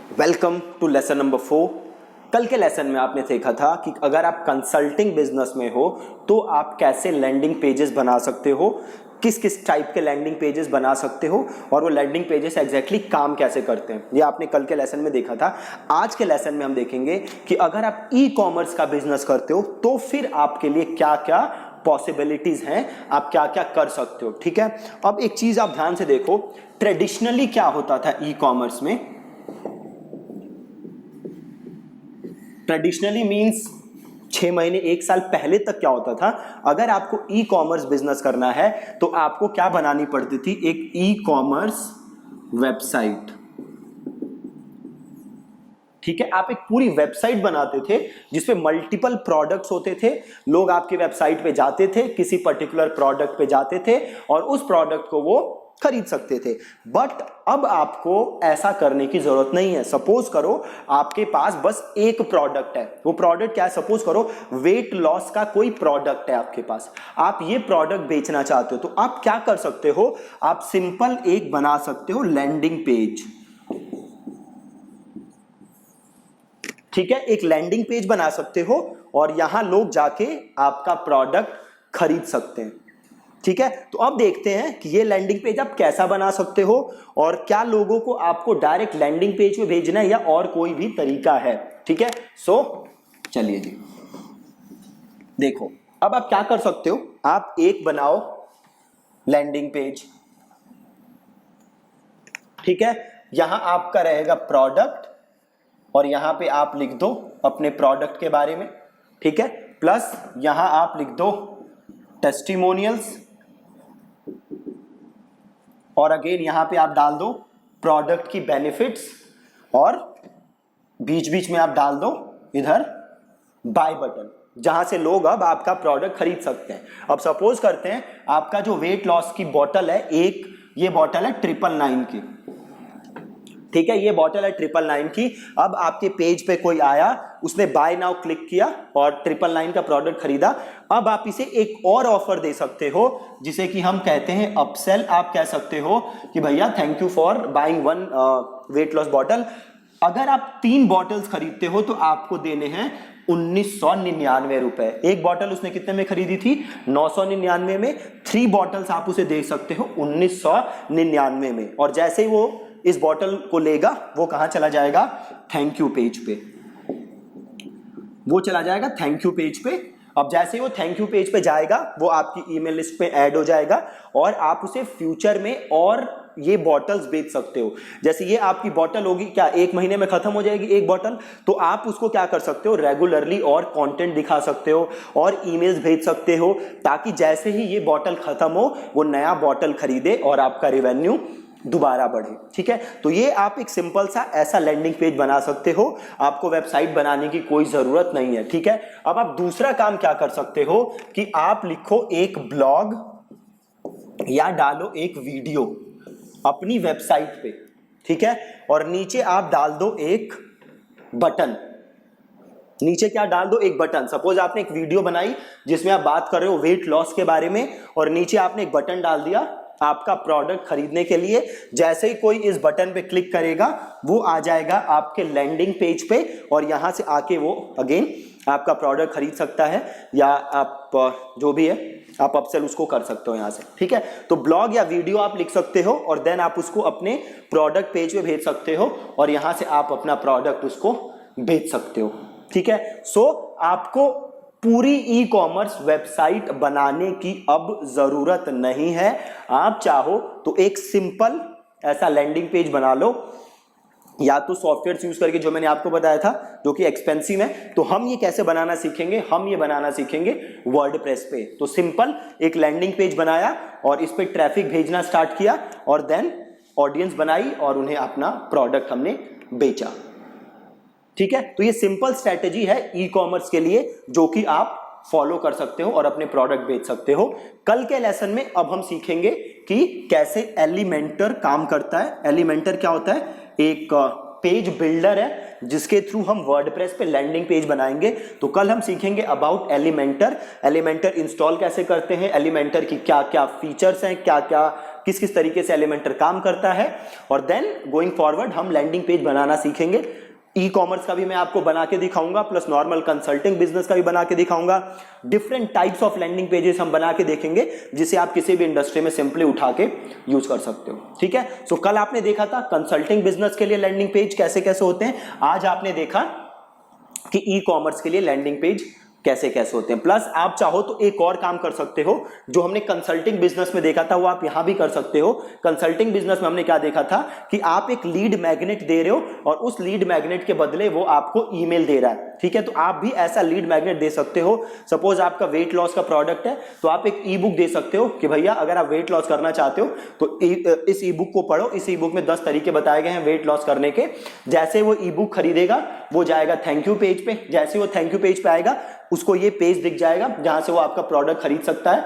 Welcome to lesson number 4। कल के lesson में आपने देखा था कि अगर आप कंसल्टिंग बिजनेस में हो तो आप कैसे लैंडिंग पेजेस बना सकते हो, किस किस टाइप के लैंडिंग पेजेस बना सकते हो और वो लैंडिंग पेजेस एग्जैक्टली काम कैसे करते हैं, ये आपने कल के लेसन में देखा था। आज के लेसन में हम देखेंगे कि अगर आप ई कॉमर्स का बिजनेस करते हो तो फिर आपके लिए क्या क्या पॉसिबिलिटीज हैं, आप क्या क्या कर सकते हो। ठीक है, अब एक चीज आप ध्यान से देखो, ट्रेडिशनली क्या होता था ई कॉमर्स में। ट्रेडिशनली मीन्स 6 महीने 1 साल पहले तक क्या होता था, अगर आपको ई कॉमर्स बिजनेस करना है तो आपको क्या बनानी पड़ती थी, एक ई कॉमर्स वेबसाइट। ठीक है, आप एक पूरी वेबसाइट बनाते थे जिसपे मल्टीपल प्रोडक्ट्स होते थे। लोग आपकी वेबसाइट पे जाते थे, किसी पर्टिकुलर प्रोडक्ट पे जाते थे और उस प्रोडक्ट को वो खरीद सकते थे। बट अब आपको ऐसा करने की जरूरत नहीं है। सपोज करो आपके पास बस एक प्रोडक्ट है, वो प्रोडक्ट क्या है, सपोज करो वेट लॉस का कोई प्रोडक्ट है आपके पास, आप ये प्रोडक्ट बेचना चाहते हो तो आप क्या कर सकते हो, आप सिंपल एक बना सकते हो लैंडिंग पेज। ठीक है, एक लैंडिंग पेज बना सकते हो और यहां लोग जाके आपका प्रोडक्ट खरीद सकते हैं। ठीक है, तो अब देखते हैं कि ये लैंडिंग पेज आप कैसा बना सकते हो और क्या लोगों को आपको डायरेक्ट लैंडिंग पेज पे भेजना है या और कोई भी तरीका है। ठीक है, सो चलिए जी देखो, अब आप क्या कर सकते हो, आप एक बनाओ लैंडिंग पेज। ठीक है, यहां आपका रहेगा प्रोडक्ट और यहां पे आप लिख दो अपने प्रोडक्ट के बारे में। ठीक है, प्लस यहां आप लिख दो टेस्टिमोनियल्स और अगेन यहां पे आप डाल दो प्रोडक्ट की बेनिफिट्स और बीच बीच में आप डाल दो इधर बाय बटन, जहां से लोग अब आपका प्रोडक्ट खरीद सकते हैं। अब सपोज करते हैं आपका जो वेट लॉस की बॉटल है, एक ये बॉटल है 999 की। ठीक है, ये बॉटल है 999 की। अब आपके पेज पे कोई आया, उसने बाय नाउ क्लिक किया और 999 का प्रोडक्ट खरीदा। अब आप इसे एक और ऑफर दे सकते हो जिसे कि हम कहते हैं अपसेल। आप कह सकते हो कि भैया thank you for buying one weight loss bottle. अगर आप 3 बॉटल्स खरीदते हो तो आपको देने हैं 1999 रुपए। एक बॉटल उसने कितने में खरीदी थी, 999 में। 3 बॉटल्स आप उसे दे सकते हो 1999 में। और जैसे ही वो इस बॉटल को लेगा वो कहां चला जाएगा, थैंक यू पेज पे। वो चला जाएगा थैंक यू पेज पे। अब जैसे ही वो थैंक यू पेज पे जाएगा वो आपकी ईमेल लिस्ट पे ऐड हो जाएगा और आप उसे फ्यूचर में और ये बॉटल्स बेच सकते हो। जैसे ये आपकी बॉटल होगी, क्या 1 महीने में खत्म हो जाएगी एक बॉटल, तो आप उसको क्या कर सकते हो, रेगुलरली और कंटेंट दिखा सकते हो और ईमेल्स भेज सकते हो, ताकि जैसे ही ये बॉटल खत्म हो वो नया बॉटल खरीदे और आपका रेवेन्यू दोबारा बढ़े। ठीक है, तो ये आप एक सिंपल सा ऐसा लैंडिंग पेज बना सकते हो, आपको वेबसाइट बनाने की कोई जरूरत नहीं है। ठीक है, अब आप दूसरा काम क्या कर सकते हो कि आप लिखो एक ब्लॉग या डालो एक वीडियो अपनी वेबसाइट पे। ठीक है, और नीचे आप डाल दो एक बटन। नीचे क्या डाल दो, एक बटन। सपोज आपने एक वीडियो बनाई जिसमें आप बात कर रहे हो वेट लॉस के बारे में और नीचे आपने एक बटन डाल दिया आपका प्रोडक्ट खरीदने के लिए। जैसे ही कोई इस बटन पे क्लिक करेगा वो आ जाएगा आपके लैंडिंग पेज पे और यहां से आके वो अगेन आपका प्रोडक्ट खरीद सकता है या आप जो भी है आप अपसेल उसको कर सकते हो यहां से। ठीक है, तो ब्लॉग या वीडियो आप लिख सकते हो और देन आप उसको अपने प्रोडक्ट पेज पे भेज सकते हो और यहां से आप अपना प्रोडक्ट उसको बेच सकते हो। ठीक है, सो आपको पूरी ई कॉमर्स वेबसाइट बनाने की अब जरूरत नहीं है। आप चाहो तो एक सिंपल ऐसा लैंडिंग पेज बना लो, या तो सॉफ्टवेयर यूज करके जो मैंने आपको बताया था जो कि एक्सपेंसिव है। तो हम ये कैसे बनाना सीखेंगे, हम ये बनाना सीखेंगे वर्डप्रेस पे। तो सिंपल एक लैंडिंग पेज बनाया और इस पे ट्रैफिक भेजना स्टार्ट किया और देन ऑडियंस बनाई और उन्हें अपना प्रोडक्ट हमने बेचा। ठीक है, तो ये सिंपल स्ट्रेटेजी है ई कॉमर्स के लिए जो कि आप फॉलो कर सकते हो और अपने प्रोडक्ट बेच सकते हो। कल के लेसन में अब हम सीखेंगे कि कैसे एलिमेंटर काम करता है। एलिमेंटर क्या होता है, एक पेज बिल्डर है जिसके थ्रू हम वर्डप्रेस पे लैंडिंग पेज बनाएंगे। तो कल हम सीखेंगे अबाउट एलिमेंटर, एलिमेंटर इंस्टॉल कैसे करते हैं, एलिमेंटर की क्या क्या फीचर्स हैं, क्या क्या किस किस तरीके से एलिमेंटर काम करता है, और देन गोइंग फॉरवर्ड हम लैंडिंग पेज बनाना सीखेंगे। ई कॉमर्स का भी मैं आपको बना के दिखाऊंगा, प्लस नॉर्मल कंसल्टिंग बिजनेस का भी बना के दिखाऊंगा। Different types of landing pages हम बना के देखेंगे, जिसे आप किसी भी इंडस्ट्री में सिंपली उठा के यूज कर सकते हो। ठीक है, सो कल आपने देखा था कंसल्टिंग बिजनेस के लिए लैंडिंग पेज कैसे कैसे होते हैं, आज आपने देखा कि ई कॉमर्स के लिए लैंडिंग पेज कैसे कैसे होते हैं। प्लस आप चाहो तो एक और काम कर सकते हो, जो हमने कंसल्टिंग बिजनेस में देखा था वो आप यहां भी कर सकते हो। कंसल्टिंग बिजनेस में हमने क्या देखा था कि आप एक लीड मैग्नेट दे रहे हो और उस लीड मैग्नेट के बदले वो आपको ईमेल दे रहा है। ठीक है, तो आप भी ऐसा लीड मैग्नेट दे सकते हो। सपोज आपका वेट लॉस का प्रोडक्ट है, तो आप एक ई बुक दे सकते हो कि भैया अगर आप वेट लॉस करना चाहते हो तो इस ई बुक को पढ़ो। इस ई बुक में 10 तरीके बताए गए हैं वेट लॉस करने के। जैसे वो ई बुक खरीदेगा वो जाएगा थैंक यू पेज पे, जैसे वो थैंक यू पेज पे आएगा उसको ये पेज दिख जाएगा जहां से वो आपका प्रोडक्ट खरीद सकता है।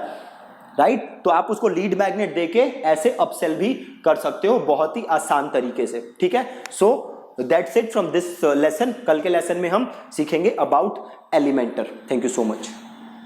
राइट, तो आप उसको लीड मैग्नेट देके ऐसे अपसेल भी कर सकते हो बहुत ही आसान तरीके से। ठीक है, so that's it from this lesson. कल के लेसन में हम सीखेंगे about Elementor. Thank you so much.